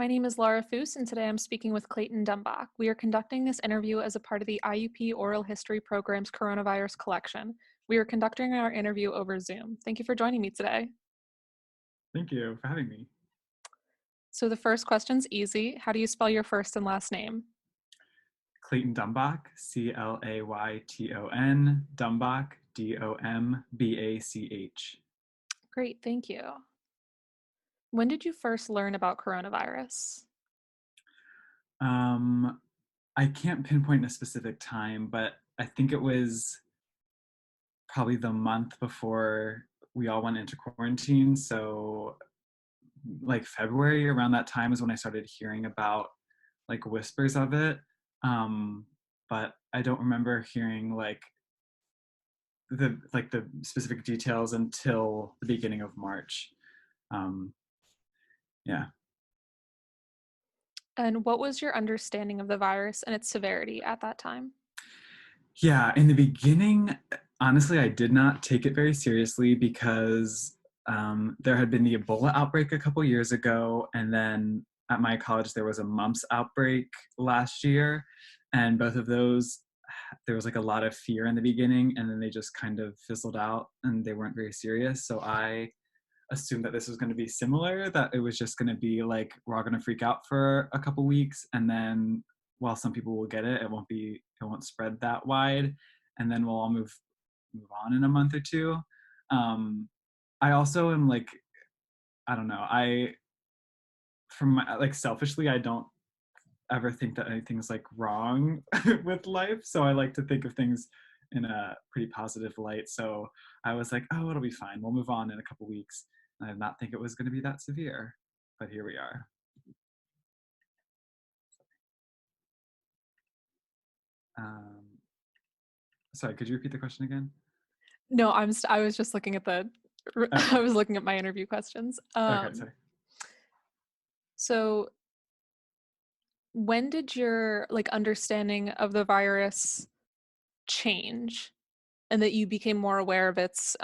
My name is Laura Foose, and today I'm speaking with Clayton Dombach. We are conducting this interview as a part of the IUP Oral History Program's Coronavirus Collection. We are conducting our interview over Zoom. Thank you for joining me today. Thank you for having me. So the first question's easy. How do you spell your first and last name? Clayton Dombach, Clayton, Dombach, Dombach. Great, thank you. When did you first learn about coronavirus? Um, I can't pinpoint a specific time, but I think it was probably the month before we all went into quarantine. So, like February, around that time is when I started hearing about like whispers of it. Um, but I don't remember hearing the specific details until the beginning of March. Um, yeah. And what was your understanding of the virus and its severity at that time? Yeah, in the beginning, honestly, I did not take it very seriously because there had been the Ebola outbreak a couple years ago, and then at my college there was a mumps outbreak last year, and both of those there was like a lot of fear in the beginning, and then they just kind of fizzled out, and they weren't very serious. So I assumed that this was going to be similar, that it was just going to be like we're all going to freak out for a couple weeks, and then while some people will get it, it won't spread that wide, and then we'll all move on in a month or two. I also am like, I don't know, I from my, like selfishly, I don't ever think that anything's like wrong with life, so I like to think of things in a pretty positive light. So I was like, oh, it'll be fine, we'll move on in a couple weeks, and I did not think it was going to be that severe, but here we are. um, Sorry, could you repeat the question again? No, I was just looking at Okay. I was looking at my interview questions. Okay, sorry. So when did your like understanding of the virus change and that you became more aware of its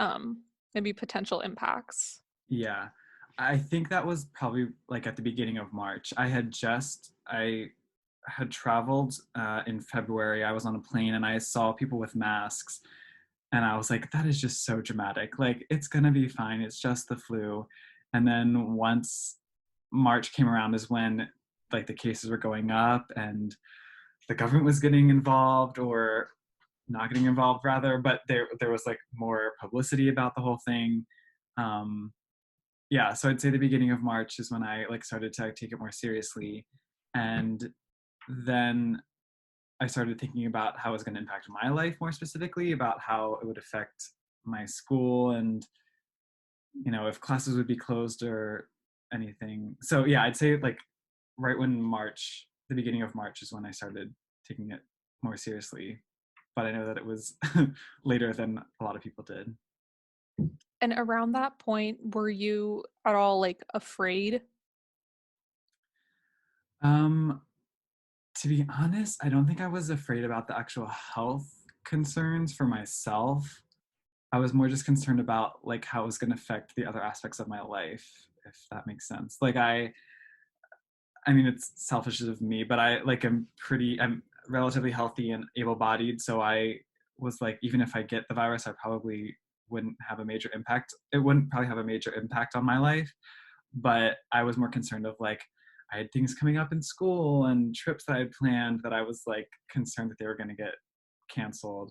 maybe potential impacts? Yeah, I think that was probably like at the beginning of March. I had traveled in February. I was on a plane and I saw people with masks, and I was like, that is just so dramatic. Like, it's gonna be fine. It's just the flu. And then once March came around is when like the cases were going up and the government was getting involved, or not getting involved rather, but there was like more publicity about the whole thing. Um, yeah, so I'd say the beginning of March is when I like started to take it more seriously, and then I started thinking about how it was going to impact my life more specifically, about how it would affect my school, and if classes would be closed or anything. So yeah, I'd say like right when March, the beginning of March, is when I started taking it more seriously. But I know that it was later than a lot of people did. And around that point, were you at all like afraid? Um, To be honest, I don't think I was afraid about the actual health concerns for myself. I was more just concerned about like how it was going to affect the other aspects of my life, if that makes sense. Like I mean, it's selfish of me, but I'm relatively healthy and able-bodied, so I was like, even if I get the virus, I probably wouldn't have a major impact. It wouldn't probably have a major impact on my life, but I was more concerned of like I had things coming up in school and trips that I had planned that I was like concerned that they were going to get canceled.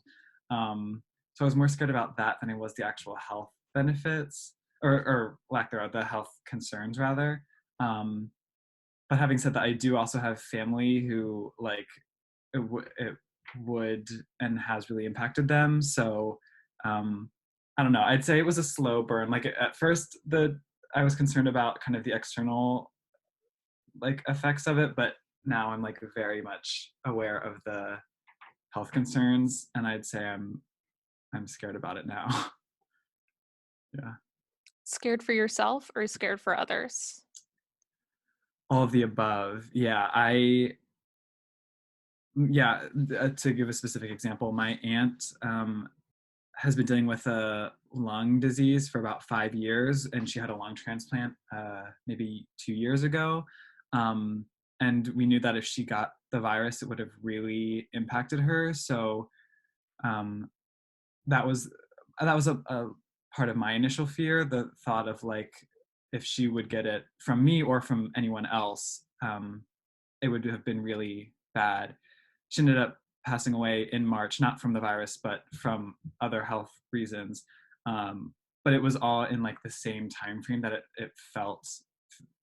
So I was more scared about that than I was the actual health benefits, or lack thereof, the health concerns rather. Um, but having said that, I do also have family who like it would and has really impacted them. So um, I don't know. I'd say it was a slow burn. Like at first, the I was concerned about kind of the external like effects of it, but now I'm like very much aware of the health concerns, and I'd say I'm scared about it now. Yeah, Scared for yourself or scared for others? all of the above. Yeah, to give a specific example, my aunt has been dealing with a lung disease for about 5 years, and she had a lung transplant maybe 2 years ago. Um, and we knew that if she got the virus, it would have really impacted her. So um, that was a part of my initial fear, the thought of like if she would get it from me or from anyone else, it would have been really bad. She ended up passing away in March, not from the virus, but from other health reasons. But it was all in like the same time frame that it felt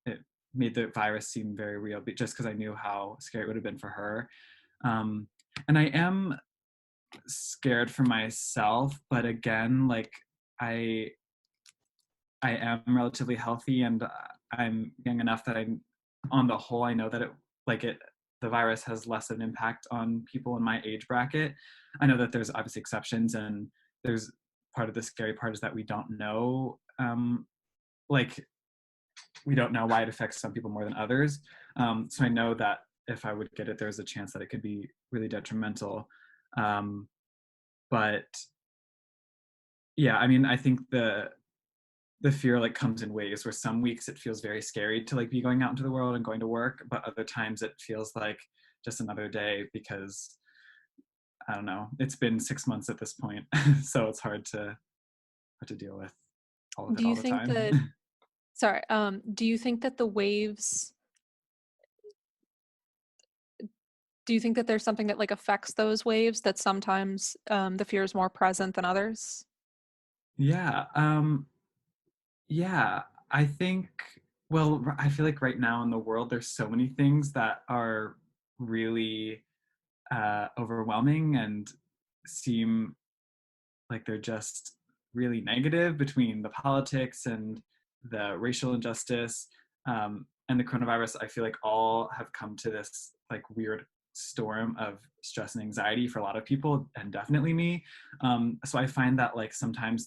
it made the virus seem very real, just because I knew how scary it would have been for her. Um, and I am scared for myself, but again, like I I am relatively healthy and I'm young enough that on the whole, I know that the virus has less of an impact on people in my age bracket. I know that there's obviously exceptions, and there's part of the scary part is that we don't know, like we don't know why it affects some people more than others. So I know that if I would get it, there's a chance that it could be really detrimental. Um, but yeah, I mean, I think the fear like comes in waves where some weeks it feels very scary to like be going out into the world and going to work, but other times it feels like just another day because I don't know, it's been 6 months at this point. So it's hard to deal with all of it Do all you the think time. that sorry, do you think that the waves do you think that there's something that like affects those waves that sometimes the fear is more present than others? Yeah, yeah, I think, well, I feel like right now in the world there's so many things that are really overwhelming and seem like they're just really negative, between the politics and the racial injustice, and the coronavirus. I feel like all have come to this like weird storm of stress and anxiety for a lot of people, and definitely me. So I find that like sometimes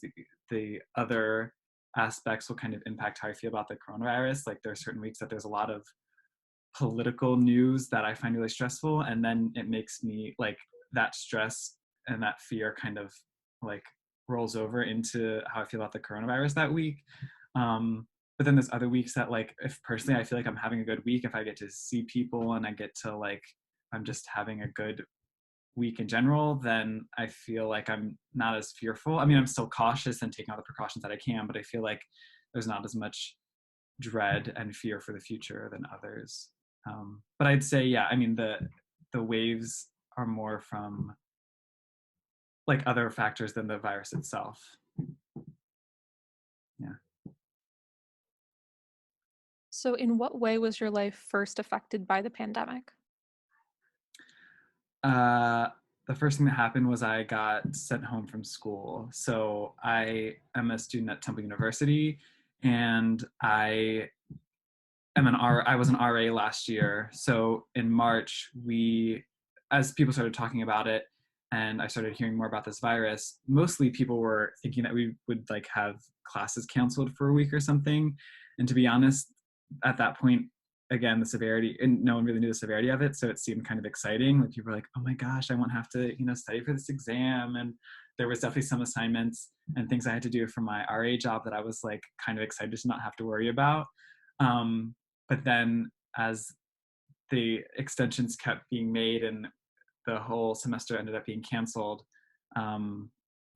the other aspects will kind of impact how I feel about the coronavirus. Like there are certain weeks that there's a lot of political news that I find really stressful, and then it makes me like that stress and that fear kind of like rolls over into how I feel about the coronavirus that week. But then there's other weeks that like if personally I feel like I'm having a good week, if I get to see people and I get to like I'm just having a good week in general, then I feel like I'm not as fearful. I mean, I'm still cautious and taking all the precautions that I can, but I feel like there's not as much dread and fear for the future than others. But I'd say, yeah, I mean, the waves are more from like other factors than the virus itself. Yeah. So, in what way was your life first affected by the pandemic? Uh, the first thing that happened was I got sent home from school. So I am a student at Temple University, and I was an RA last year. So in March, as people started talking about it, and I started hearing more about this virus, mostly people were thinking that we would like have classes canceled for a week or something. And to be honest, at that point, again, the severity, and no one really knew the severity of it, so it seemed kind of exciting. Like people were like, "Oh my gosh, I won't have to, study for this exam." And there was definitely some assignments and things I had to do for my RA job that I was like kind of excited to not have to worry about. Um, but then as the extensions kept being made and the whole semester ended up being canceled,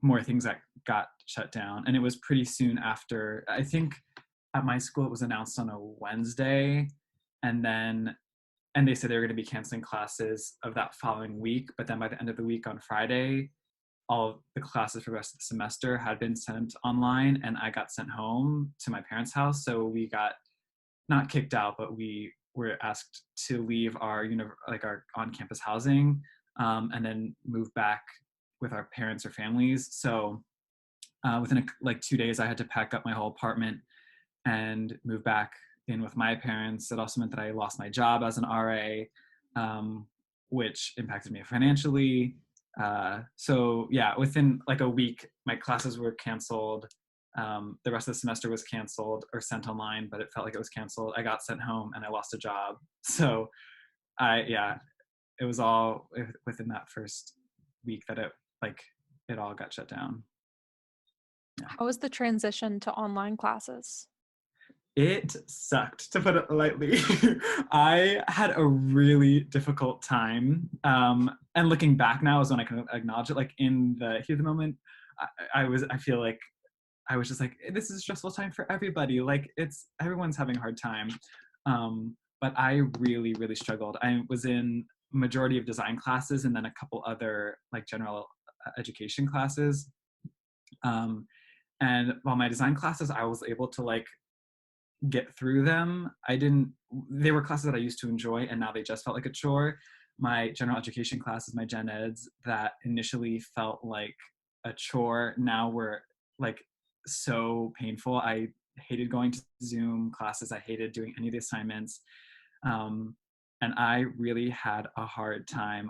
more things that got shut down. And it was pretty soon after. I think at my school it was announced on a Wednesday, and then and they said they were going to be canceling classes of that following week. But then by the end of the week on Friday, all of the classes for the rest of the semester had been sent online, and I got sent home to my parents' house. So we got not kicked out, but we were asked to leave our like our on-campus housing, and then move back with our parents or families. So within like 2 days, I had to pack up my whole apartment and move back in with my parents. It also meant that I lost my job as an RA, which impacted me financially. So yeah, within like a week, my classes were canceled. The rest of the semester was canceled or sent online, but it felt like it was canceled. I got sent home and I lost a job. So yeah, it was all within that first week that it all got shut down. Yeah. How was the transition to online classes? It sucked, to put it lightly. I had a really difficult time. And looking back now is when I can acknowledge it. Like in the heat of the moment, I feel like I was just like, this is a stressful time for everybody. Like everyone's having a hard time. But I really, really struggled. I was in majority of design classes and then a couple other like general education classes. Um, and while my design classes, I was able to like get through them. I didn't, they were classes that I used to enjoy and now they just felt like a chore. My general education classes, my gen eds that initially felt like a chore now were like so painful. I hated going to Zoom classes. I hated doing any of the assignments. Um, and I really had a hard time.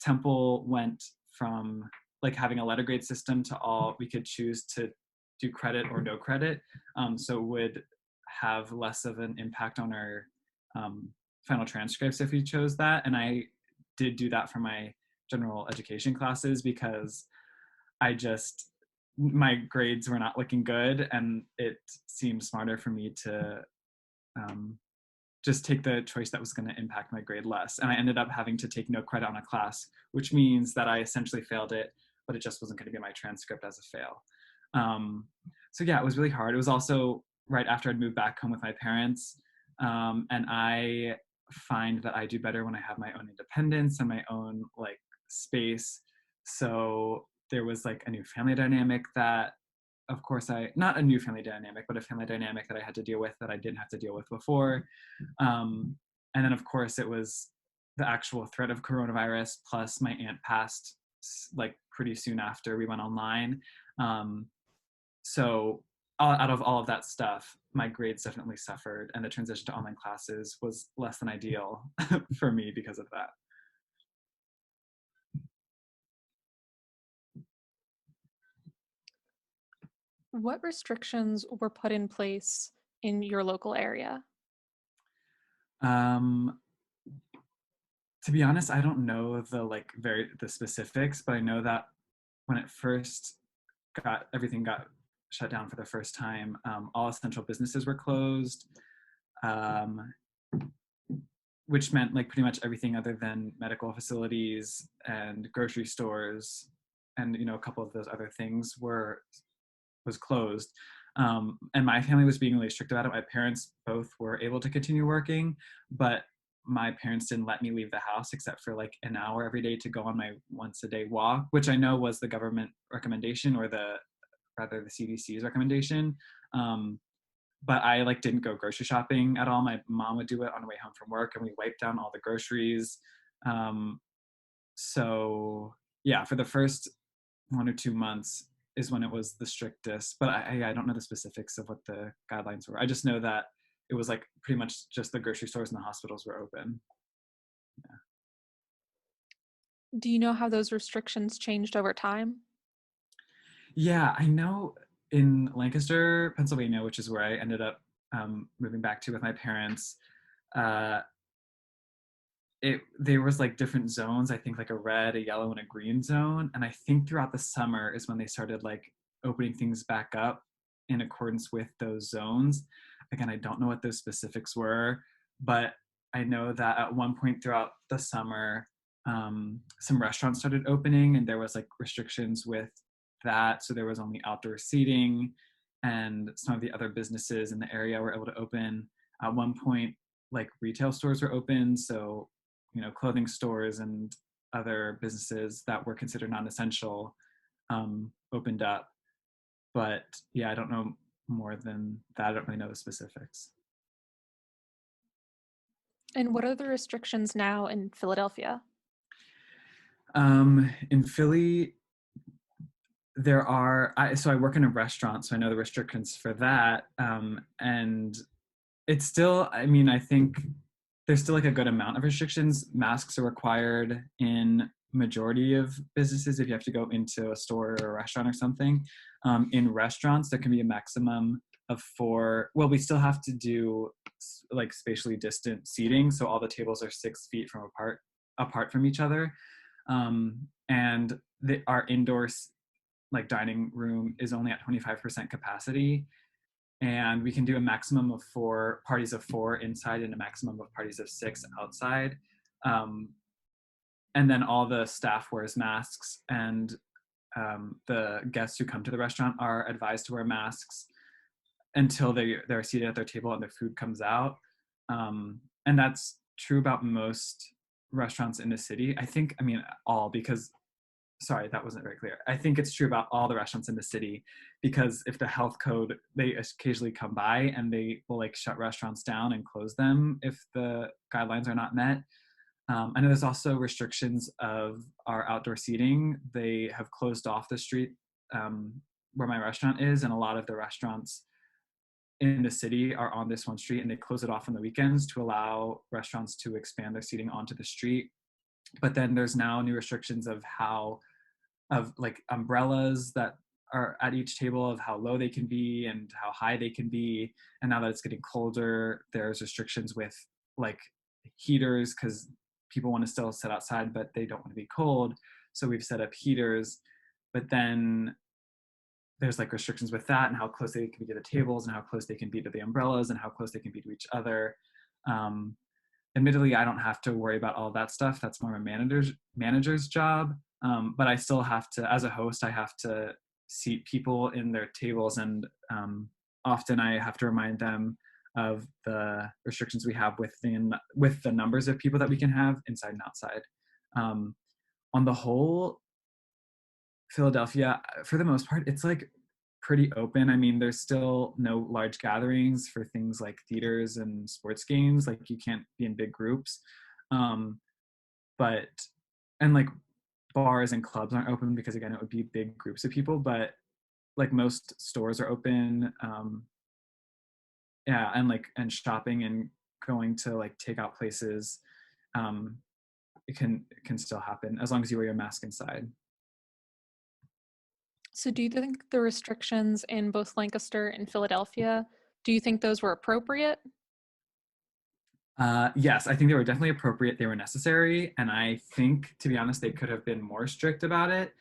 Temple went from like having a letter grade system to all we could choose to do credit or no credit. So it would have less of an impact on our final transcripts if we chose that. And I did do that for my general education classes because I just, my grades were not looking good and it seemed smarter for me to um, just take the choice that was going to impact my grade less. And I ended up having to take no credit on a class, which means that I essentially failed it, but it just wasn't going to be my transcript as a fail. Um, so yeah, it was really hard. It was also right after I'd moved back home with my parents. And I find that I do better when I have my own independence and my own like space. So there was like a new family dynamic that of course not a new family dynamic, but a family dynamic that I had to deal with that I didn't have to deal with before. And then of course it was the actual threat of coronavirus plus my aunt passed like pretty soon after we went online. um, so out of all of that stuff, my grades definitely suffered and the transition to online classes was less than ideal for me because of that. What restrictions were put in place in your local area? um, to be honest, I don't know the specifics, but I know that when it first everything got shut down for the first time, all essential businesses were closed, um, which meant like pretty much everything other than medical facilities and grocery stores, and a couple of those other things was closed. And my family was being really strict about it. My parents both were able to continue working, but my parents didn't let me leave the house except for like an hour every day to go on my once a day walk, which I know was the government recommendation or the CDC's recommendation. Um, but I like didn't go grocery shopping at all. My mom would do it on the way home from work, and we wiped down all the groceries. Um, so yeah, for the first 1 or 2 months is when it was the strictest. But I don't know the specifics of what the guidelines were. I just know that it was like pretty much just the grocery stores and the hospitals were open. Do you know how those restrictions changed over time? Yeah, I know in Lancaster, Pennsylvania, which is where I ended up moving back to with my parents. Uh, there was like different zones. I think like a red, a yellow, and a green zone. And I think throughout the summer is when they started like opening things back up in accordance with those zones. Again, I don't know what those specifics were, but I know that at one point throughout the summer, some restaurants started opening, and there was like restrictions with that. So there was only outdoor seating, and some of the other businesses in the area were able to open. At one point, like retail stores were open, so clothing stores and other businesses that were considered non-essential opened up. But yeah, I don't know more than that. I don't really know the specifics. And what are the restrictions now in Philadelphia? In Philly, so I work in a restaurant, so I know the restrictions for that. And it's still, I mean, I think there's still like a good amount of restrictions. Masks are required in majority of businesses if you have to go into a store or a restaurant or something. In restaurants, there can be a maximum of four. Well, we still have to do like spatially distant seating, so all the tables are 6 feet from apart from each other. And our indoor like dining room is only at 25% capacity. and we can do a maximum of 4 parties of 4 inside and a maximum of parties of 6 outside. Um, and then all the staff wears masks, and the guests who come to the restaurant are advised to wear masks until they're seated at their table and their food comes out. And that's true about most restaurants in the city. I mean, all, because sorry, that wasn't very clear. I think it's true about all the restaurants in the city, because if the health code, they occasionally come by and they will like shut restaurants down and close them if the guidelines are not met. I know there's also restrictions of our outdoor seating. They have closed off the street where my restaurant is, and a lot of the restaurants in the city are on this one street, and they close it off on the weekends to allow restaurants to expand their seating onto the street. But then there's now new restrictions of like umbrellas that are at each table, of how low they can be and how high they can be. And now that it's getting colder, there's restrictions with like heaters, because people want to still sit outside but they don't want to be cold, so we've set up heaters. But then there's like restrictions with that, and how close they can be to the tables, and how close they can be to the umbrellas, and how close they can be to each other. um, Admittedly, I don't have to worry about all that stuff. That's more of a manager's job. But I still have to, as a host, I have to seat people in their tables, and often I have to remind them of the restrictions we have with the numbers of people that we can have inside and outside. Um, on the whole, Philadelphia, for the most part, it's like pretty open. I mean, there's still no large gatherings for things like theaters and sports games. Like, you can't be in big groups. Um, but, and like bars and clubs aren't open because, again, it would be big groups of people. But like most stores are open. Yeah, and shopping and going to like takeout places, um, it can still happen as long as you wear your mask inside. So do you think the restrictions in both Lancaster and Philadelphia, do you think those were appropriate? Yes, I think they were definitely appropriate. They were necessary, and I think, to be honest, they could have been more strict about it.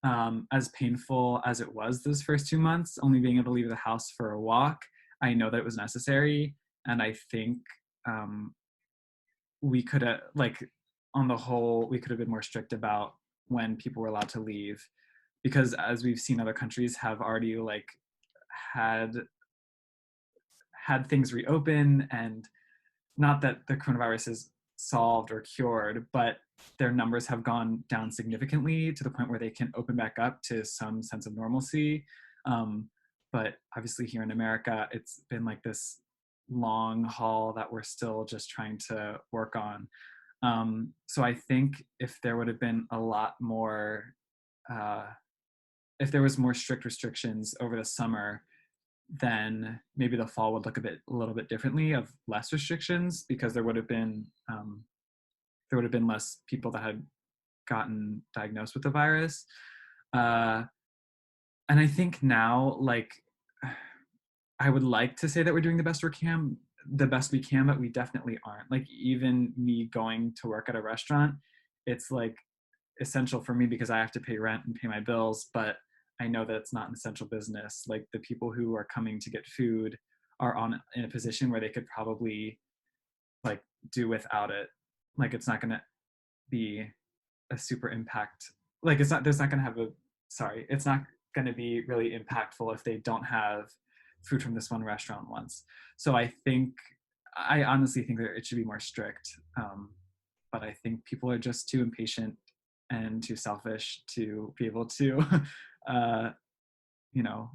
As painful as it was those first 2 months, only being able to leave the house for a walk, I know that it was necessary, and I think um, we could have, like, on the whole, we could have been more strict about when people were allowed to leave, because as we've seen, other countries have already like had had things reopen, and not that the coronavirus is solved or cured, but their numbers have gone down significantly to the point where they can open back up to some sense of normalcy. Um, but obviously, here in America, it's been like this long haul that we're still just trying to work on. So I think if there would have been a lot more, uh, if there was more strict restrictions over the summer, then maybe the fall would look a little bit differently, of less restrictions, because there would have been less people that had gotten diagnosed with the virus. Uh, and I think now, like, I would like to say that we're doing the best we can, but we definitely aren't. Like, even me going to work at a restaurant, it's like essential for me because I have to pay rent and pay my bills, but I know that it's not an essential business. Like, the people who are coming to get food are in a position where they could probably like do without it. Like, it's not going to be a super impact. Like, it's not there's not going to have a sorry, it's not going to be really impactful if they don't have food from this one restaurant once. So I honestly think that it should be more strict. But I think people are just too impatient and too selfish to be able to, uh, you know,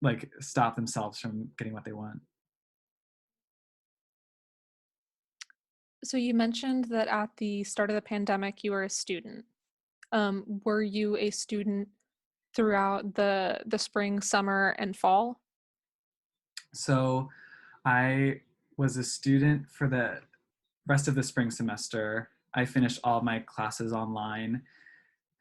like, stop themselves from getting what they want. So you mentioned that at the start of the pandemic, you were a student. Were you a student throughout the spring, summer, and fall? So I was a student for the rest of the spring semester. I finished all my classes online.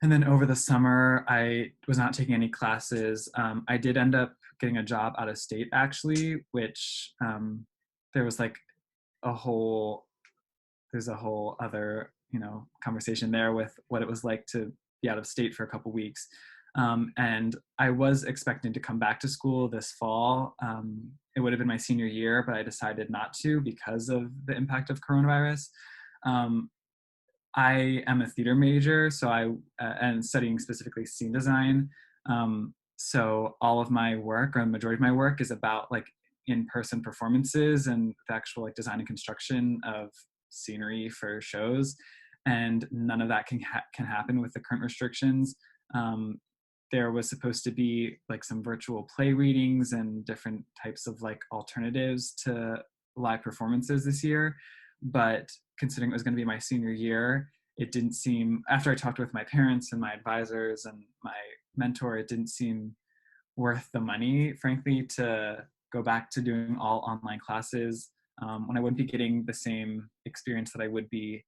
And then over the summer, I was not taking any classes. I did end up getting a job out of state, actually, which there was like a whole there's a whole other conversation there with what it was like to be out of state for a couple weeks. And I was expecting to come back to school this fall. It would have been my senior year, but I decided not to because of the impact of coronavirus. Um, I am a theater major, so and studying specifically scene design. So all of my work, or the majority of my work, is about like in-person performances and the actual like design and construction of scenery for shows. And none of that can happen with the current restrictions. Um, there was supposed to be like some virtual play readings and different types of like alternatives to live performances this year, but considering it was going to be my senior year, it didn't seem, after I talked with my parents and my advisors and my mentor, it didn't seem worth the money, frankly, to go back to doing all online classes when I wouldn't be getting the same experience that I would be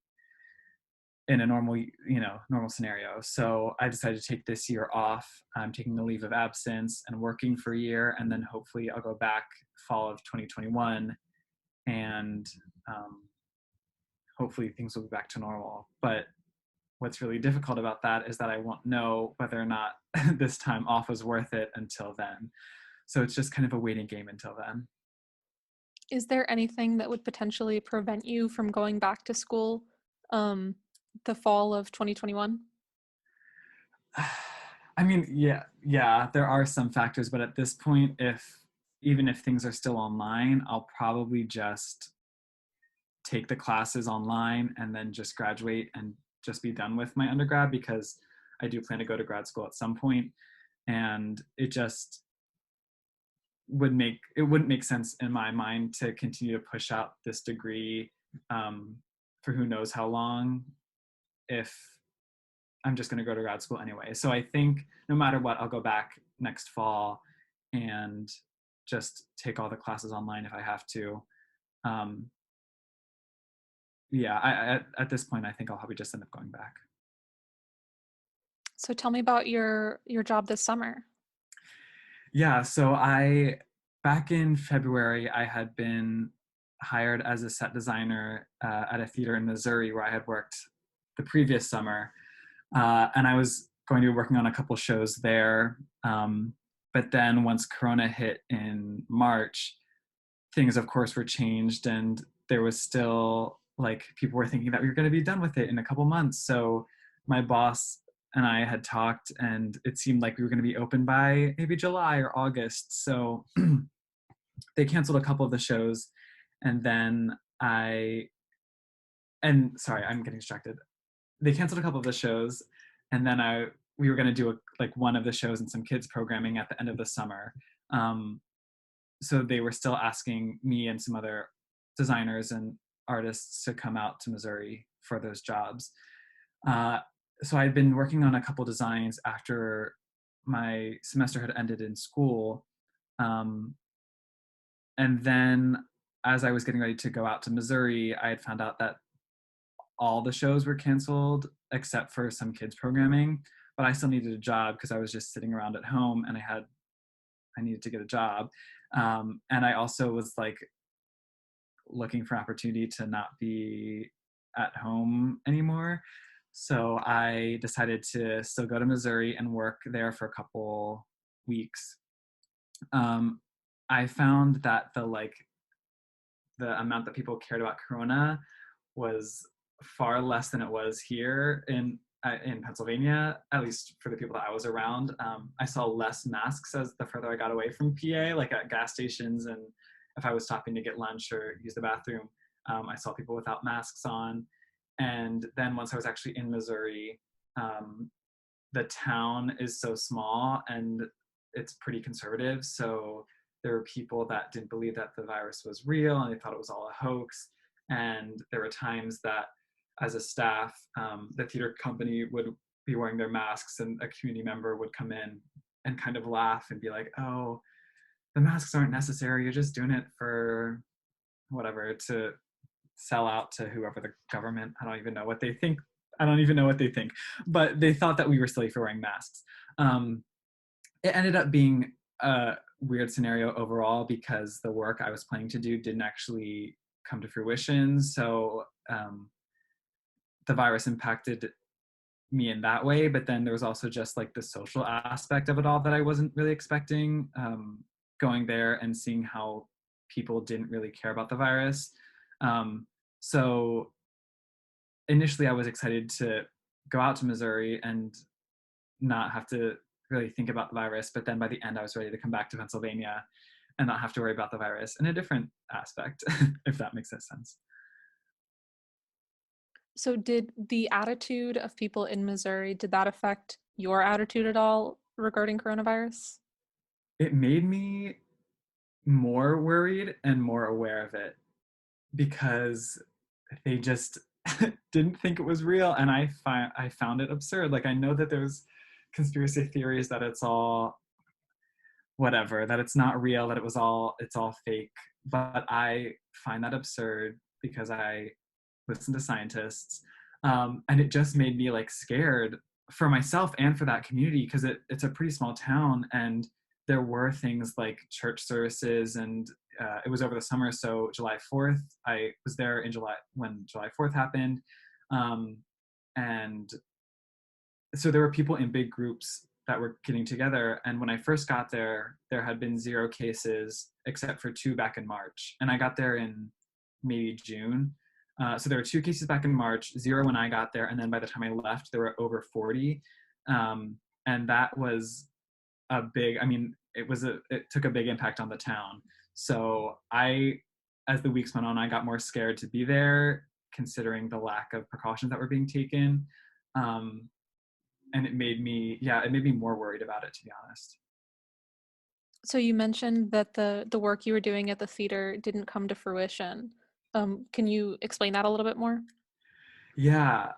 in a normal scenario. So I decided to take this year off. I'm taking a leave of absence and working for a year, and then hopefully I'll go back fall of 2021, and um, hopefully things will be back to normal. But what's really difficult about that is that I won't know whether or not this time off was worth it until then. So it's just kind of a waiting game until then. Is there anything that would potentially prevent you from going back to school um, the fall of 2021? I mean, yeah, there are some factors, but at this point, even if things are still online, I'll probably just take the classes online and then just graduate and just be done with my undergrad, because I do plan to go to grad school at some point, and it just wouldn't make sense in my mind to continue to push out this degree for who knows how long if I'm just going to go to grad school anyway. So I think no matter what, I'll go back next fall and just take all the classes online if I have to. Um, yeah, at this point, I think I'll probably just end up going back. So tell me about your job this summer. Yeah, so back in February, I had been hired as a set designer at a theater in Missouri where I had worked the previous summer. And I was going to be working on a couple shows there. But then once Corona hit in March, things, of course, were changed, and there was still like people were thinking that we were going to be done with it in a couple months. So my boss and I had talked, and it seemed like we were going to be open by maybe July or August. So they canceled a couple of the shows, and then sorry, I'm getting distracted. They canceled a couple of the shows, and then we were going to do like one of the shows and some kids programming at the end of the summer. So they were still asking me and some other designers and artists to come out to Missouri for those jobs. So I'd been working on a couple designs after my semester had ended in school. Um, and then as I was getting ready to go out to Missouri, I had found out that all the shows were canceled except for some kids programming, but I still needed a job because I was just sitting around at home, and I needed to get a job. And I also was like looking for opportunity to not be at home anymore. So I decided to still go to Missouri and work there for a couple weeks. Um, I found that the amount that people cared about Corona was far less than it was here in Pennsylvania, at least for the people that I was around. I saw less masks as the further I got away from PA, like at gas stations, and if I was stopping to get lunch or use the bathroom, I saw people without masks on. And then once I was actually in Missouri, um, the town is so small and it's pretty conservative. So there were people that didn't believe that the virus was real and they thought it was all a hoax. And there were times that, as a staff, the theater company would be wearing their masks, and a community member would come in and kind of laugh and be like, "Oh, the masks aren't necessary. You're just doing it for whatever, to sell out to whoever the government." I don't even know what they think. I don't even know what they think, but they thought that we were silly for wearing masks. Um, it ended up being a weird scenario overall because the work I was planning to do didn't actually come to fruition. So the virus impacted me in that way. But then there was also just like the social aspect of it all that I wasn't really expecting. Going there and seeing how people didn't really care about the virus. So initially, I was excited to go out to Missouri and not have to really think about the virus. But then by the end, I was ready to come back to Pennsylvania and not have to worry about the virus in a different aspect, if that makes sense. So did the attitude of people in Missouri, did that affect your attitude at all regarding coronavirus? It made me more worried and more aware of it because they just didn't think it was real, and I found it absurd. Like, I know that there's conspiracy theories that it's all whatever, that it's not real, that it's all fake, but I find that absurd because I listen to scientists, and it just made me like scared for myself and for that community because it's a pretty small town, and there were things like church services, and it was over the summer, so July 4th, I was there in July when July 4th happened, um, and so there were people in big groups that were getting together, and when I first got there, there had been zero cases except for two back in March, and I got there in maybe June. So there were two cases back in March, zero when I got there, and then by the time I left, there were over 40, and that was a big. I mean, it took a big impact on the town. So as the weeks went on, I got more scared to be there, considering the lack of precautions that were being taken. Um, and it made me more worried about it, to be honest. So you mentioned that the work you were doing at the theater didn't come to fruition. Can you explain that a little bit more? Yeah.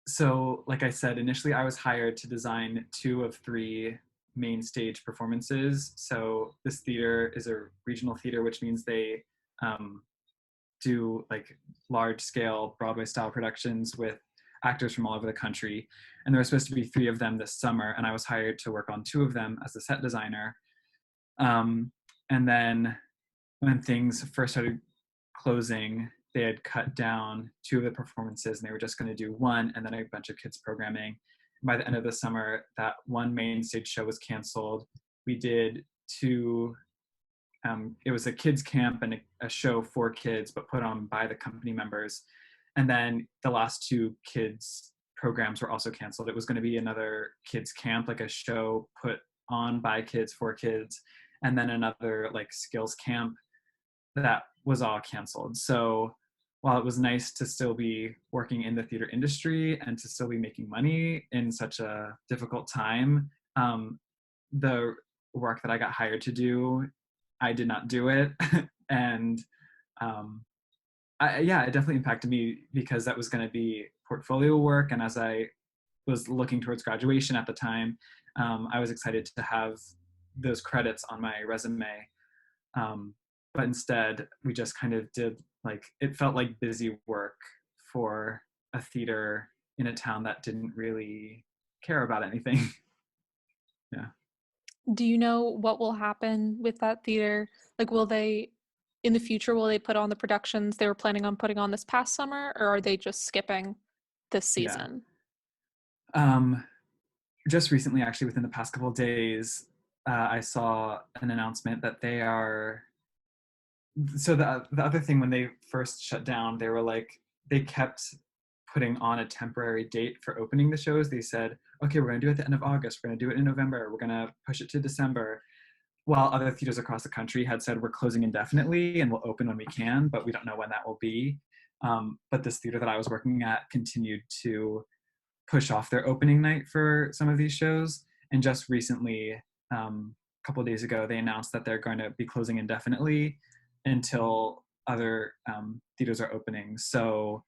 So like I said, initially I was hired to design two of three main stage performances. So this theater is a regional theater, which means they um, do like large scale Broadway style productions with actors from all over the country. And there were supposed to be three of them this summer, and I was hired to work on two of them as a set designer. Um, and then when things first started closing, they had cut down two of the performances and they were just going to do one and then a bunch of kids programming. By the end of the summer, that one main stage show was canceled. We did two, it was a kids camp and a show for kids, but put on by the company members. And then the last two kids programs were also canceled. It was going to be another kids camp, like a show put on by kids for kids, and then another like skills camp that was all canceled. So while it was nice to still be working in the theater industry and to still be making money in such a difficult time, the work that I got hired to do, I did not do it. And um, yeah, it definitely impacted me because that was going to be portfolio work. And as I was looking towards graduation at the time, I was excited to have those credits on my resume. Um, but instead, we just kind of did like, it felt like busy work for a theater in a town that didn't really care about anything. Yeah. Do you know what will happen with that theater? Like, will they, in the future, will they put on the productions they were planning on putting on this past summer, or are they just skipping this Yeah. season? Um, just recently, actually, within the past couple of days, I saw an announcement that they are. So the other thing, when they first shut down, they were like, they kept putting on a temporary date for opening the shows. They said, okay, we're going to do it at the end of August. We're going to do it in November. We're going to push it to December. While other theaters across the country had said, we're closing indefinitely and we'll open when we can, but we don't know when that will be. But this theater that I was working at continued to push off their opening night for some of these shows. And just recently, a couple of days ago, they announced that they're going to be closing indefinitely until other theaters are opening. So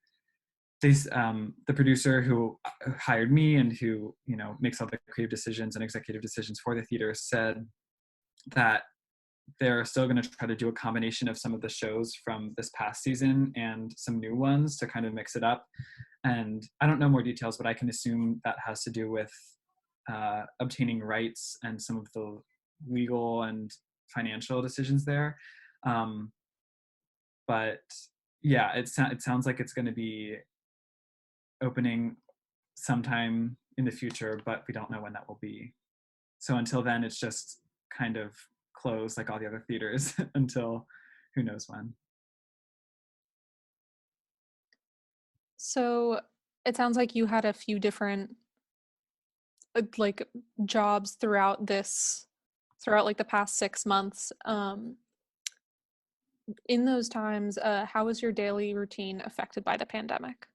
the producer who hired me and who makes all the creative decisions and executive decisions for the theater said that they're still going to try to do a combination of some of the shows from this past season and some new ones to kind of mix it up. And I don't know more details, but I can assume that has to do with obtaining rights and some of the legal and financial decisions there. Um, but yeah, it sounds like it's going to be opening sometime in the future, but we don't know when that will be. So until then, it's just kind of closed like all the other theaters until who knows when. So it sounds like you had a few different like jobs throughout like the past 6 months. In those times, how was your daily routine affected by the pandemic?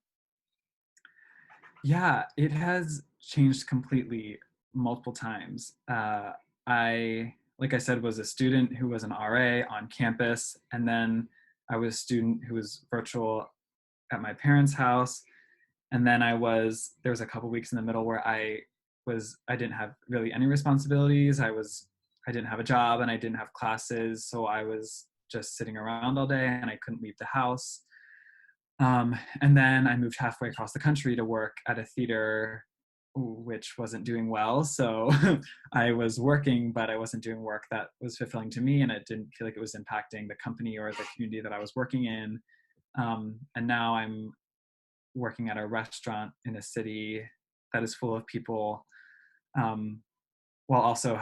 Yeah, it has changed completely multiple times. Like I said, was a student who was an RA on campus, and then I was a student who was virtual at my parents' house, and then there was a couple weeks in the middle where I didn't have really any responsibilities. I didn't have a job and I didn't have classes, so I was just sitting around all day and I couldn't leave the house. And then I moved halfway across the country to work at a theater which wasn't doing well. So I was working, but I wasn't doing work that was fulfilling to me, and it didn't feel like it was impacting the company or the community that I was working in. And now I'm working at a restaurant in a city that is full of people, um, while also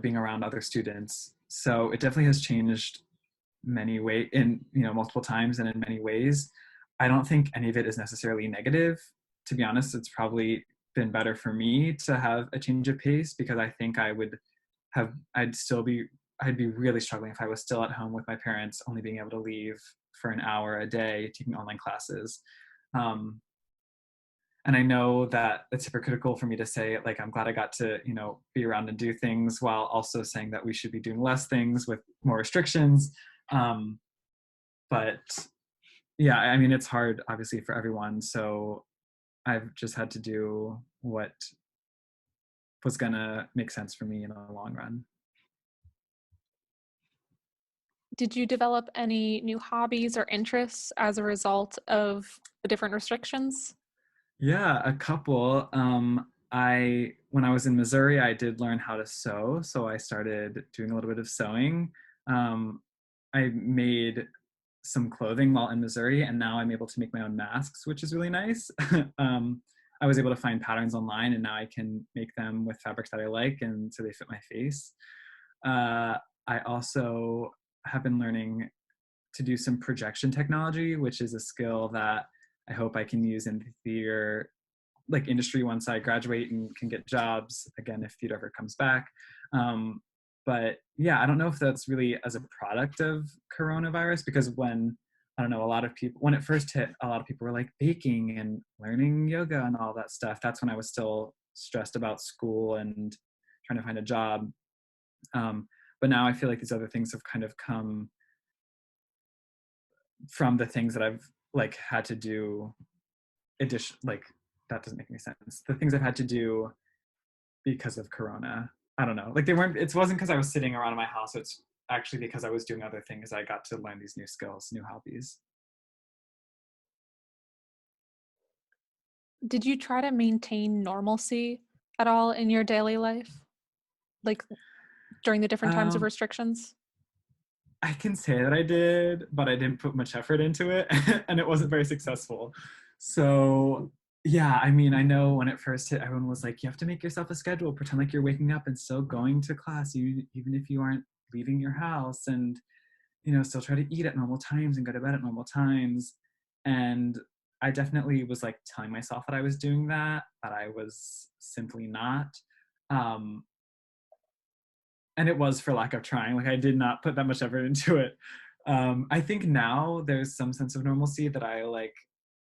being around other students. So it definitely has changed many way in multiple times and in many ways. I don't think any of it is necessarily negative. To be honest, it's probably been better for me to have a change of pace, because I think have I'd be really struggling if I was still at home with my parents, only being able to leave for an hour a day taking online classes. Um, and I know that it's hypocritical for me to say, like, I'm glad I got to be around and do things, while also saying that we should be doing less things with more restrictions. um, but yeah, I mean, it's hard obviously for everyone, so I've just had to do what was gonna make sense for me in the long run. Did you develop any new hobbies or interests as a result of the different restrictions? Yeah, a couple. I When I was in Missouri, I did learn how to sew, so I started doing a little bit of sewing. Um, I made some clothing while in Missouri, and now I'm able to make my own masks, which is really nice. um, I was able to find patterns online, and now I can make them with fabrics that I like, and so they fit my face. Uh, I also have been learning to do some projection technology, which is a skill that I hope I can use in the theater like industry once I graduate and can get jobs again if theater ever comes back. Um, but yeah, I don't know if that's really as a product of coronavirus, because I don't know, a lot of people, when it first hit, a lot of people were like baking and learning yoga and all that stuff. That's when I was still stressed about school and trying to find a job. Um, but now I feel like these other things have kind of come from the things that I've like had to do addition like that doesn't make any sense. The things I've had to do because of corona. I don't know. Like it wasn't because I was sitting around in my house. It's actually because I was doing other things. I got to learn these new skills, new hobbies. Did you try to maintain normalcy at all in your daily life? Like during the different times of Um, restrictions? I can say that I did, but I didn't put much effort into it, and it wasn't very successful. So yeah, I mean, I know when it first hit, everyone was like, "You have to make yourself a schedule. Pretend like you're waking up and still going to class, even if you aren't leaving your house, and still try to eat at normal times and go to bed at normal times." And I definitely was like telling myself that I was doing that, but I was simply not. Um, and it was for lack of trying. Like I did not put that much effort into it. I think now there's some sense of normalcy that I like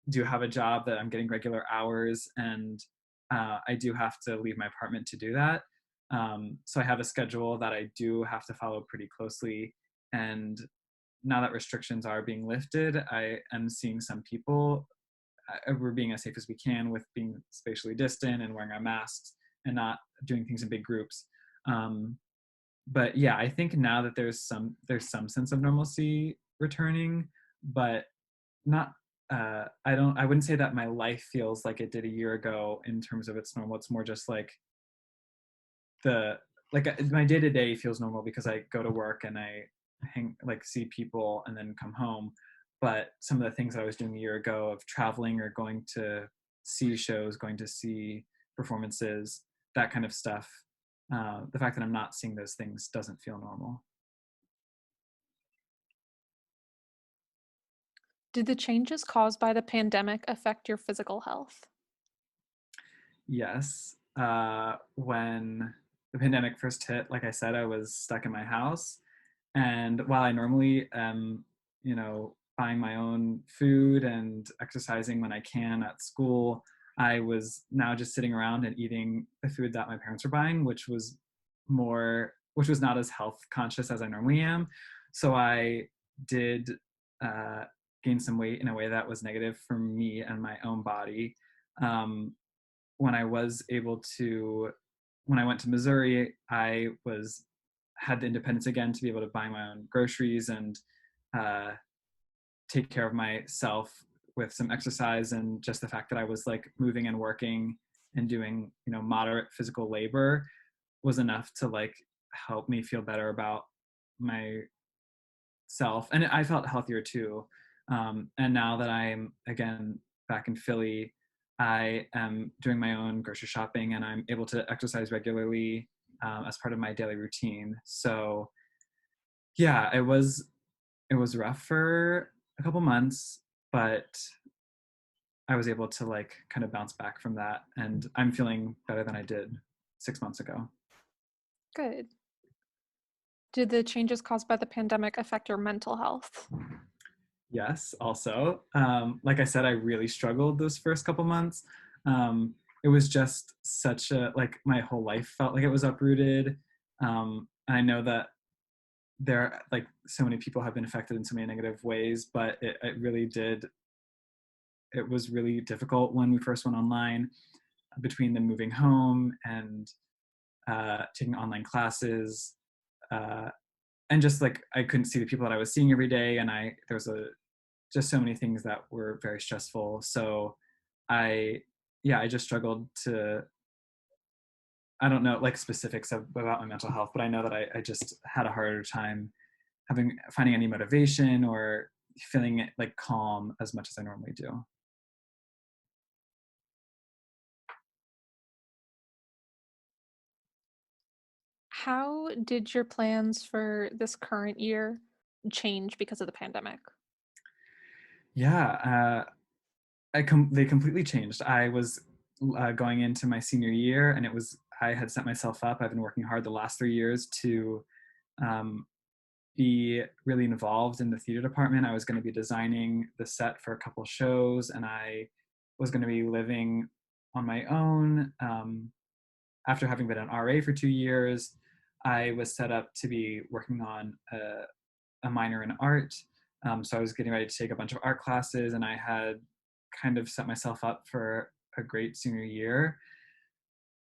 do have a job that I'm getting regular hours, and I do have to leave my apartment to do that. So I have a schedule that I do have to follow pretty closely. And now that restrictions are being lifted, I am seeing some people. We're being as safe as we can with being spatially distant and wearing our masks and not doing things in big groups. Um, but yeah, I think now that there's some sense of normalcy returning, but not. I wouldn't say that my life feels like it did a year ago in terms of its normal. It's more just like the my day to day feels normal because I go to work and I see people and then come home. But some of the things I was doing a year ago of traveling or going to see shows, going to see performances, that kind of stuff. The fact that I'm not seeing those things doesn't feel normal. Did the changes caused by the pandemic affect your physical health? Yes. When the pandemic first hit, like I said, I was stuck in my house. And while I normally am, buying my own food and exercising when I can at school, I was now just sitting around and eating the food that my parents were buying, which was not as health conscious as I normally am. So I did uh, gain some weight in a way that was negative for me and my own body. Um, when I was able to, when I went to Missouri, I was had the independence again to be able to buy my own groceries and uh, take care of myself with some exercise, and just the fact that I was like moving and working and doing moderate physical labor was enough to like help me feel better about myself, and I felt healthier too. And now that I'm again back in Philly, I am doing my own grocery shopping and I'm able to exercise regularly as part of my daily routine. So yeah, it was rough for a couple months, but I was able to like kind of bounce back from that, and I'm feeling better than I did 6 months ago. Good. Did the changes caused by the pandemic affect your mental health? Yes, also, like I said, I really struggled those first couple months. It was just such a like my whole life felt like it was uprooted. And I know that there like so many people have been affected in so many negative ways, but it really did. It was really difficult when we first went online, between the moving home and taking online classes, uh, and just like I couldn't see the people that I was seeing every day, and there was a just so many things that were very stressful. So I, yeah, I just struggled to, I don't know like specifics about my mental health, but I know that I just had a harder time finding any motivation or feeling it like calm as much as I normally do. How did your plans for this current year change because of the pandemic? Yeah, they completely changed. I was going into my senior year, and I had set myself up. I've been working hard the last 3 years to um, be really involved in the theater department. I was going to be designing the set for a couple shows, and I was going to be living on my own. After having been an RA for 2 years, I was set up to be working on a minor in art. So I was getting ready to take a bunch of art classes, and I had kind of set myself up for a great senior year.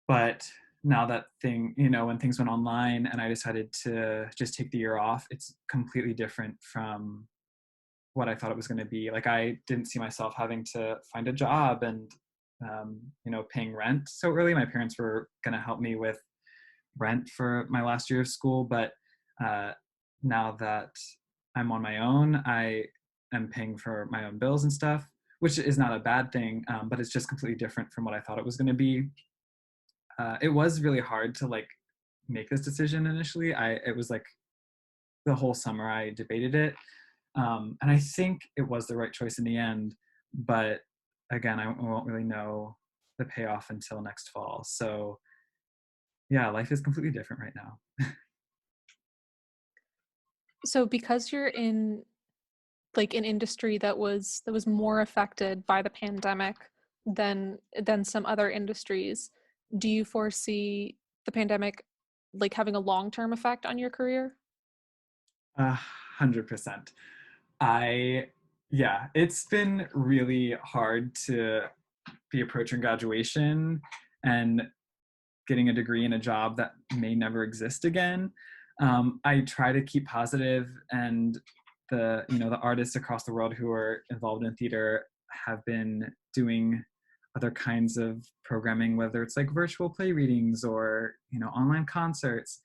But now when things went online and I decided to just take the year off, it's completely different from what I thought it was going to be. Like I didn't see myself having to find a job and paying rent so early. My parents were going to help me with rent for my last year of school, but uh, now that I'm on my own, I am paying for my own bills and stuff, which is not a bad thing, but it's just completely different from what I thought it was going to be. It was really hard to like make this decision initially. It was like the whole summer I debated it, and I think it was the right choice in the end. But again, I won't really know the payoff until next fall. So yeah, life is completely different right now. So because you're in like an industry that was more affected by the pandemic than some other industries, do you foresee the pandemic like having a long-term effect on your career? 100%. I Yeah, it's been really hard to be approaching graduation and getting a degree in a job that may never exist again. I try to keep positive, and the artists across the world who are involved in theater have been doing other kinds of programming, whether it's like virtual play readings or online concerts.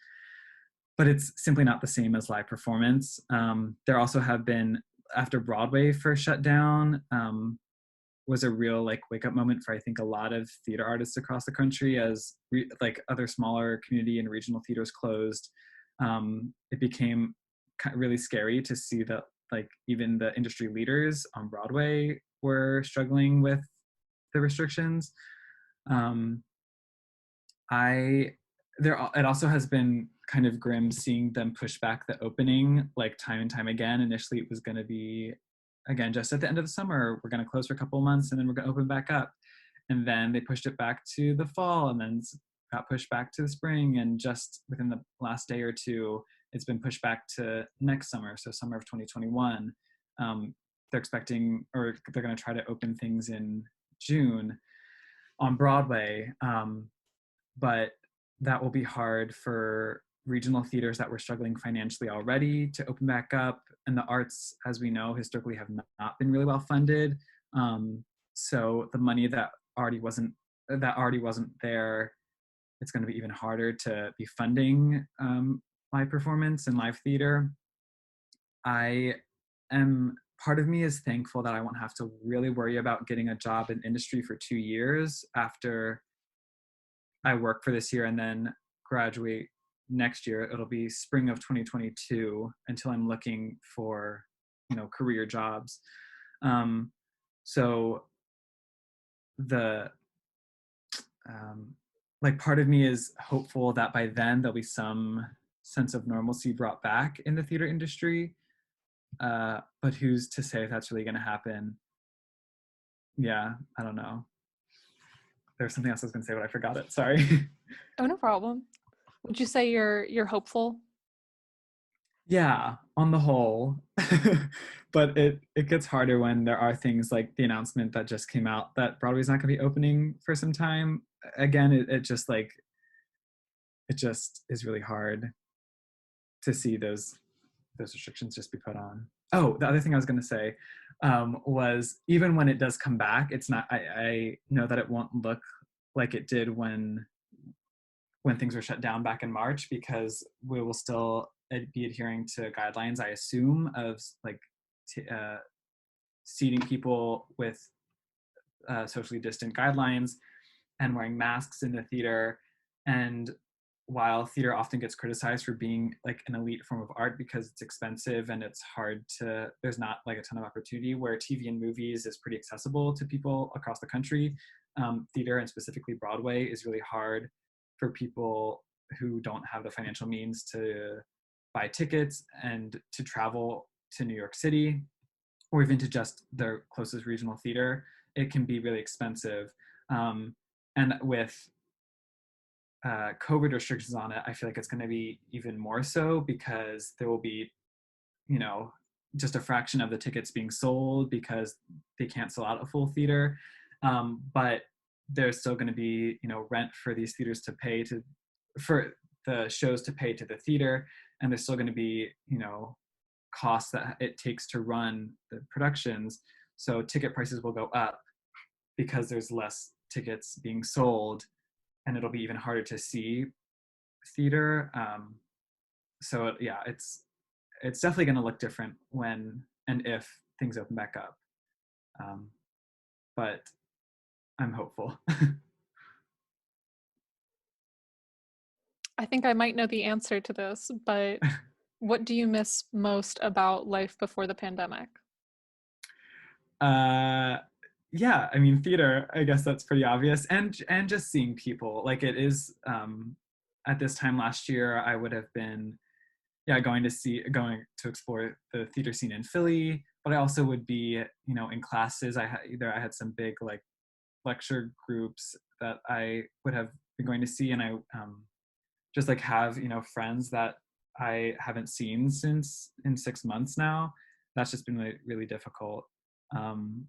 But it's simply not the same as live performance. There also have been, after Broadway first shut down, was a real like wake up moment for I think a lot of theater artists across the country as like other smaller community and regional theaters closed. It became really scary to see that like even the industry leaders on Broadway were struggling with the restrictions. Um, I there it also has been kind of grim seeing them push back the opening like time and time again. Initially, it was going to be again just at the end of the summer. We're going to close for a couple of months and then we're going to open back up. And then they pushed it back to the fall and then got pushed back to the spring. And just within the last day or two, it's been pushed back to next summer, so summer of 2021. They're expecting, or they're going to try to open things in June on Broadway. But that will be hard for regional theaters that were struggling financially already to open back up. And the arts, as we know, historically have not been really well funded. So the money that already wasn't there, it's going to be even harder to be funding live performance and live theater. I am Part of me is thankful that I won't have to really worry about getting a job in industry for 2 years after I work for this year and then graduate next year. It'll be spring of 2022 until I'm looking for, career jobs. So the like part of me is hopeful that by then there'll be some sense of normalcy brought back in the theater industry. But who's to say if that's really going to happen? Yeah, I don't know. There's something else I was going to say, but I forgot it. Sorry. Oh, no problem. Would you say you're hopeful? Yeah, on the whole. But it gets harder when there are things like the announcement that just came out that Broadway's not going to be opening for some time. Again, it just like it just is really hard to see those restrictions just be put on. Oh, the other thing I was going to say was even when it does come back, it's not. I know that it won't look like it did when things were shut down back in March, because we will still be adhering to guidelines, I assume, of like seating people with socially distant guidelines and wearing masks in the theater. And while theater often gets criticized for being like an elite form of art because it's expensive and it's hard to, there's not like a ton of opportunity, where TV and movies is pretty accessible to people across the country, theater and specifically Broadway is really hard for people who don't have the financial means to buy tickets and to travel to New York City or even to just their closest regional theater. It can be really expensive. And with COVID restrictions on it, I feel like it's going to be even more so, because there will be, just a fraction of the tickets being sold because they can't sell out a full theater. But there's still going to be, rent for these theaters to pay for the shows to pay to the theater. And there's still going to be, costs that it takes to run the productions. So ticket prices will go up because there's less tickets being sold, and it'll be even harder to see theater. So yeah, it's definitely going to look different when and if things open back up. But I'm hopeful. I think I might know the answer to this, but what do you miss most about life before the pandemic? uh, yeah, I mean, theater, I guess that's pretty obvious, and just seeing people. Like it is at this time last year, I would have been going to explore the theater scene in Philly, but I also would be, in classes. I had some big like lecture groups that I would have been going to see, and I just like have, friends that I haven't seen since in 6 months now. That's just been really, really difficult. Um,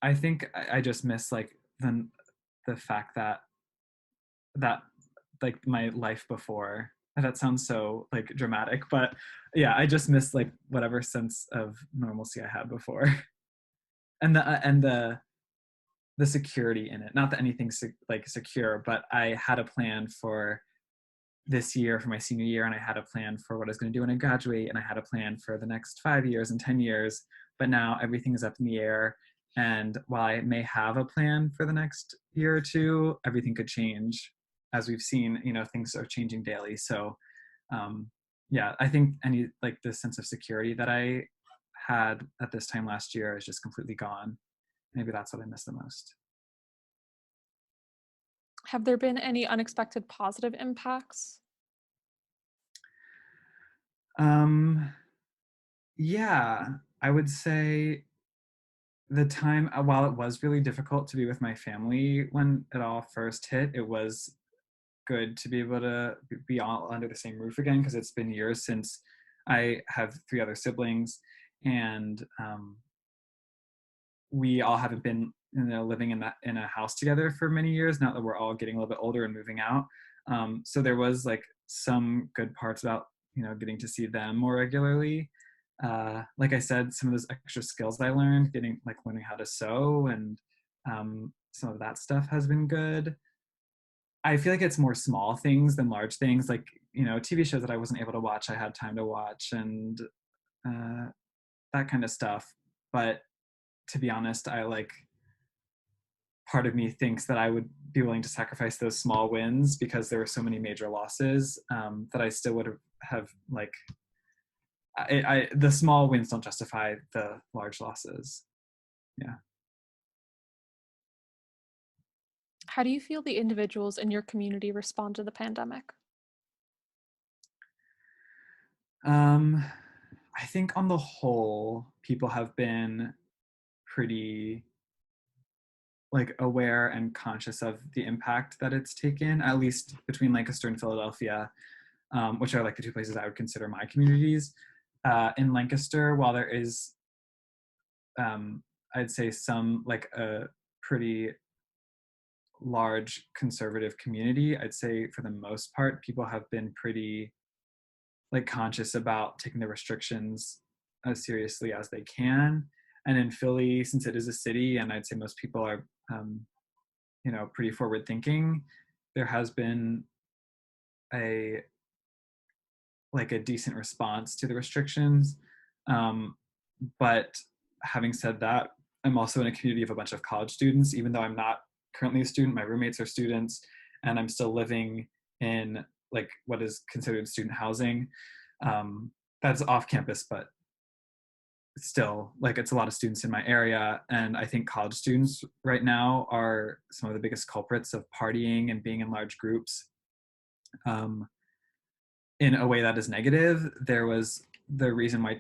I think I just miss like the fact that like my life before. That sounds so like dramatic, but yeah, I just miss like whatever sense of normalcy I had before, and the security in it. Not that anything's like secure, but I had a plan for this year for my senior year, and I had a plan for what I was going to do when I graduate, and I had a plan for the next 5 years and 10 years. But now everything is up in the air, And while I may have a plan for the next year or two, everything could change. As we've seen, things are changing daily. So, um, yeah, I think any like the sense of security that I had at this time last year is just completely gone. Maybe that's what I miss the most. Have there been any unexpected positive impacts? Um, yeah, I would say the time, while it was really difficult to be with my family when it all first hit, it was good to be able to be all under the same roof again, because it's been years since I have three other siblings, and we all haven't been living in a house together for many years now that we're all getting a little bit older and moving out. So there was like some good parts about getting to see them more regularly. Like I said, some of those extra skills I learned, learning how to sew, and some of that stuff has been good. I feel like it's more small things than large things, like TV shows that I wasn't able to watch, I had time to watch, and uh, that kind of stuff. But to be honest, I like part of me thinks that I would be willing to sacrifice those small wins because there were so many major losses, that I still would have like the small wins don't justify the large losses. Yeah. How do you feel the individuals in your community respond to the pandemic? Um, I think on the whole, people have been pretty like aware and conscious of the impact that it's taken, at least between Lancaster and Philadelphia, which are like the two places I would consider my communities. In Lancaster, while there is, I'd say, some like a pretty large conservative community, I'd say for the most part, people have been pretty like conscious about taking the restrictions as seriously as they can. And in Philly, since it is a city, and I'd say most people are, pretty forward thinking, there has been a a decent response to the restrictions. Um, but having said that, I'm also in a community of a bunch of college students, even though I'm not currently a student. My roommates are students, and I'm still living in like what is considered student housing. Um, that's off campus, but still, like it's a lot of students in my area. And I think college students right now are some of the biggest culprits of partying and being in large groups. Um, in a way that is negative. There was the reason why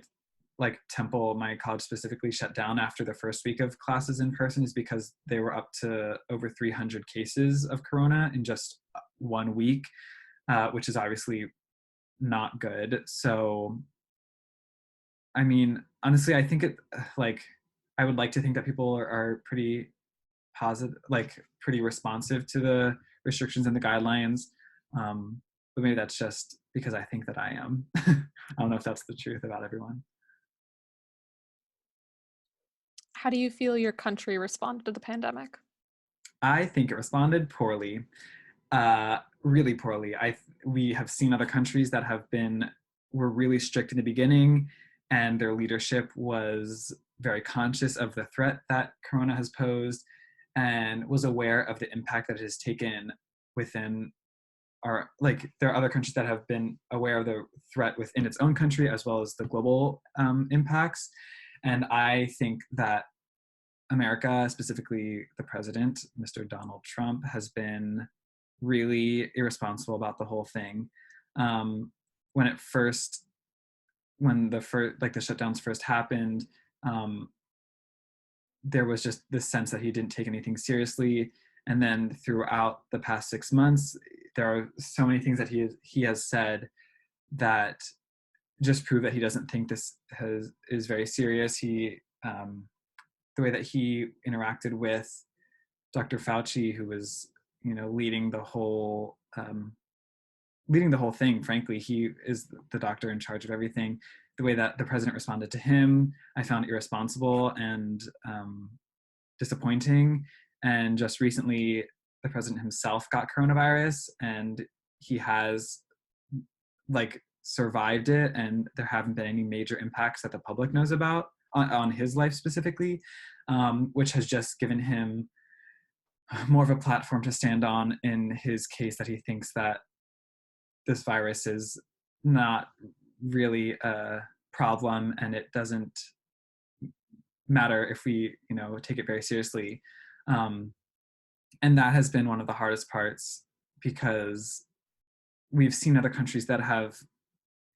like Temple, my college specifically, shut down after the first week of classes in person is because they were up to over 300 cases of corona in just 1 week, which is obviously not good. So I mean, honestly, I think it like I would like to think that people are pretty positive, like pretty responsive to the restrictions and the guidelines. But maybe that's just because I think that I am. I don't know if that's the truth about everyone. How do you feel your country responded to the pandemic? I think it responded poorly, really poorly. We have seen other countries that were really strict in the beginning, and their leadership was very conscious of the threat that Corona has posed, and was aware of the impact that it has taken within our like. There are other countries that have been aware of the threat within its own country as well as the global impacts, and I think that America, specifically the president, Mr. Donald Trump, has been really irresponsible about the whole thing. Um, when it first, when the first, like the shutdowns first happened, um, there was just this sense that he didn't take anything seriously. And then throughout the past 6 months, there are so many things that he has said that just prove that he doesn't think is very serious. The way that he interacted with Dr. Fauci, who was leading the whole thing. Frankly, he is the doctor in charge of everything. The way that the president responded to him, I found irresponsible and disappointing. And just recently, the president himself got coronavirus, and he has like survived it, and there haven't been any major impacts that the public knows about. on his life specifically, which has just given him more of a platform to stand on in his case that he thinks that this virus is not really a problem and it doesn't matter if we, take it very seriously. Um, and that has been one of the hardest parts because we've seen other countries that have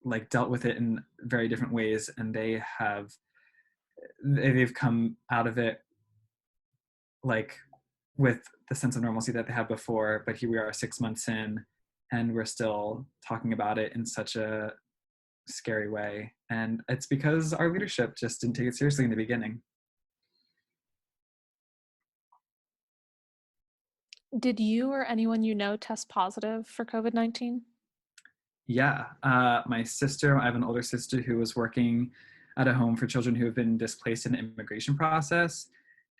like dealt with it in very different ways and they've come out of it like with the sense of normalcy that they had before, but here we are 6 months in and we're still talking about it in such a scary way. And it's because our leadership just didn't take it seriously in the beginning. Did you or anyone you know test positive for COVID-19? Yeah, my sister, I have an older sister who was working at a home for children who have been displaced in the immigration process.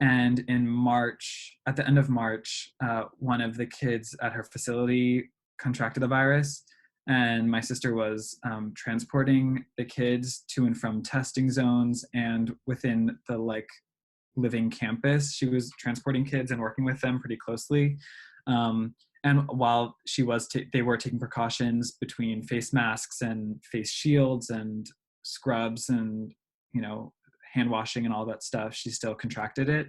And in March, at the end of March, one of the kids at her facility contracted the virus. And my sister was transporting the kids to and from testing zones and within the living campus. She was transporting kids and working with them pretty closely. And while they were taking precautions between face masks and face shields and scrubs and hand washing and all that stuff, she still contracted it.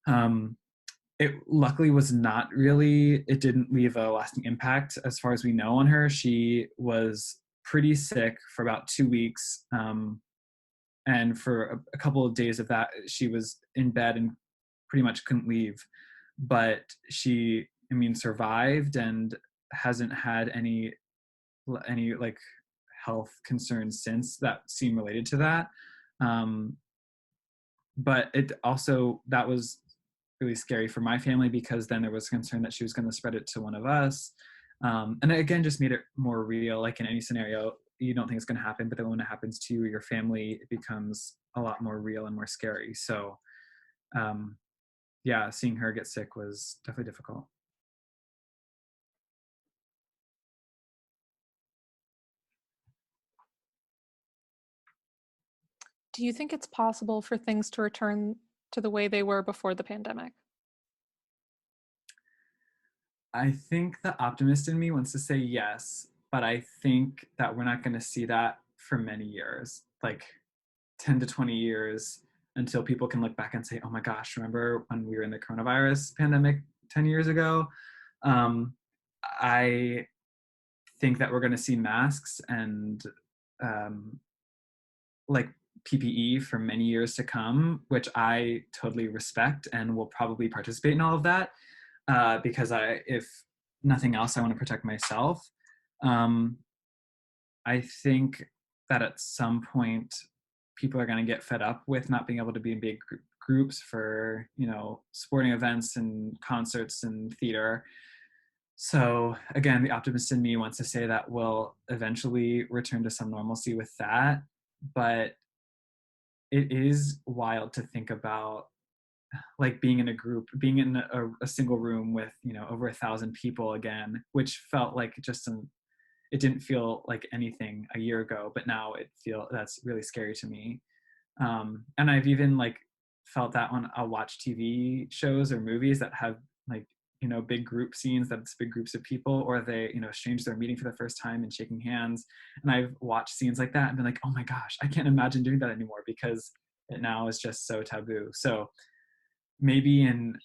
Um, it luckily was not really. It didn't leave a lasting impact as far as we know on her. She was pretty sick for about 2 weeks. And for a couple of days of that she was in bed and pretty much couldn't leave, but she, survived and hasn't had any like health concerns since that seem related to that. um, but it also, that was really scary for my family because then there was concern that she was going to spread it to one of us. And it again just made it more real. Like in any scenario, you don't think it's going to happen, but then when it happens to you or your family, it becomes a lot more real and more scary. So um, yeah, seeing her get sick was definitely difficult. Do you think it's possible for things to return to the way they were before the pandemic? I think the optimist in me wants to say yes, but I think that we're not going to see that for many years, like 10 to 20 years, until people can look back and say, oh my gosh, remember when we were in the coronavirus pandemic 10 years ago? Um, I think that we're going to see masks and um, like PPE for many years to come, which I totally respect and will probably participate in all of that because if nothing else, I want to protect myself. Um, I think that at some point, people are going to get fed up with not being able to be in big groups for, sporting events and concerts and theater. So again, the optimist in me wants to say that we'll eventually return to some normalcy with that. But it is wild to think about like being in a group, being in a single room with, over 1,000 people again, which felt like it didn't feel like anything a year ago, but now that's really scary to me. And I've even like felt that when I'll watch TV shows or movies that have like, big group scenes, that it's big groups of people, or they, strangers are meeting for the first time and shaking hands. And I've watched scenes like that and been like, oh my gosh, I can't imagine doing that anymore because it now is just so taboo. So maybe in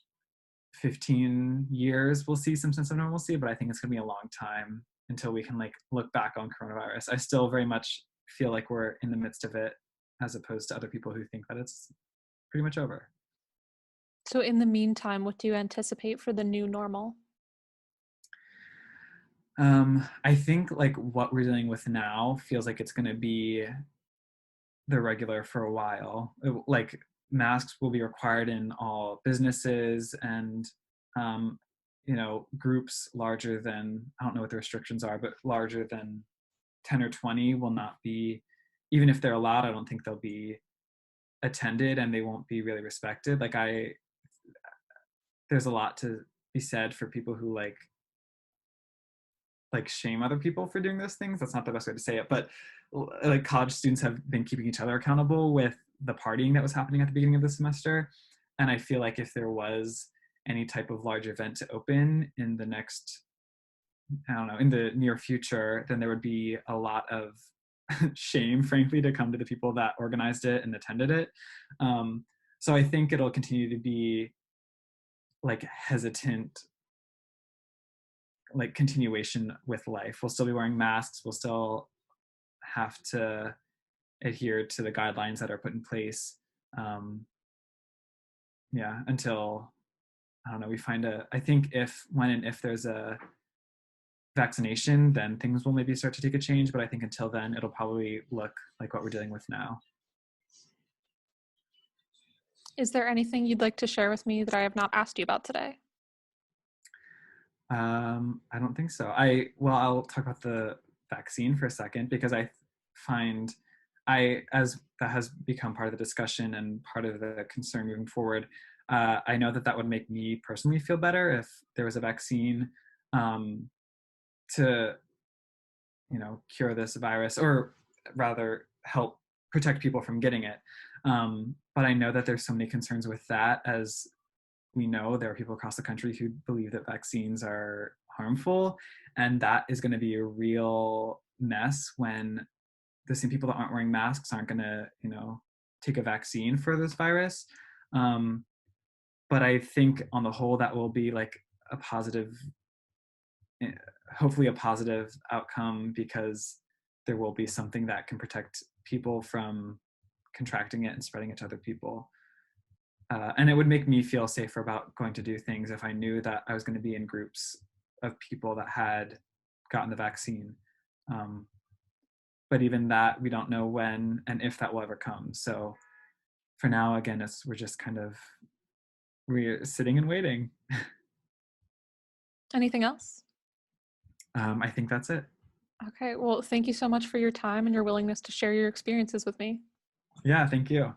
15 years we'll see some sense of normalcy, but I think it's going to be a long time until we can like look back on coronavirus. I still very much feel like we're in the midst of it, as opposed to other people who think that it's pretty much over. So, in the meantime, what do you anticipate for the new normal? I think like what we're dealing with now feels like it's going to be the regular for a while. Like masks will be required in all businesses and groups larger than, I don't know what the restrictions are, but larger than 10 or 20 will not be, even if they're allowed, I don't think they'll be attended and they won't be really respected. There's a lot to be said for people who shame other people for doing those things. That's not the best way to say it, but like college students have been keeping each other accountable with the partying that was happening at the beginning of the semester. And I feel like if there was any type of large event to open in the next, I don't know, in the near future, then there would be a lot of shame, frankly, to come to the people that organized it and attended it. Um, so I think it'll continue to be like hesitant, like continuation with life. We'll still be wearing masks. We'll still have to adhere to the guidelines that are put in place. Um, yeah, until I don't know, we find a. I think if when and if there's a vaccination, then things will maybe start to take a change. But I think until then, it'll probably look like what we're dealing with now. Is there anything you'd like to share with me that I have not asked you about today? I don't think so. I'll talk about the vaccine for a second because I find as that has become part of the discussion and part of the concern moving forward. I know that that would make me personally feel better if there was a vaccine um, to cure this virus, or rather help protect people from getting it. But I know that there's so many concerns with that. As we know, there are people across the country who believe that vaccines are harmful, and that is going to be a real mess when the same people that aren't wearing masks aren't going to take a vaccine for this virus. um, but I think on the whole that will be like a positive, eh, hopefully a positive outcome, because there will be something that can protect people from contracting it and spreading it to other people. And it would make me feel safer about going to do things if I knew that I was going to be in groups of people that had gotten the vaccine. Um, but even that, we don't know when and if that will ever come. So for now, again, we're sitting and waiting. Anything else? I think that's it. Okay, well, thank you so much for your time and your willingness to share your experiences with me. Yeah, thank you.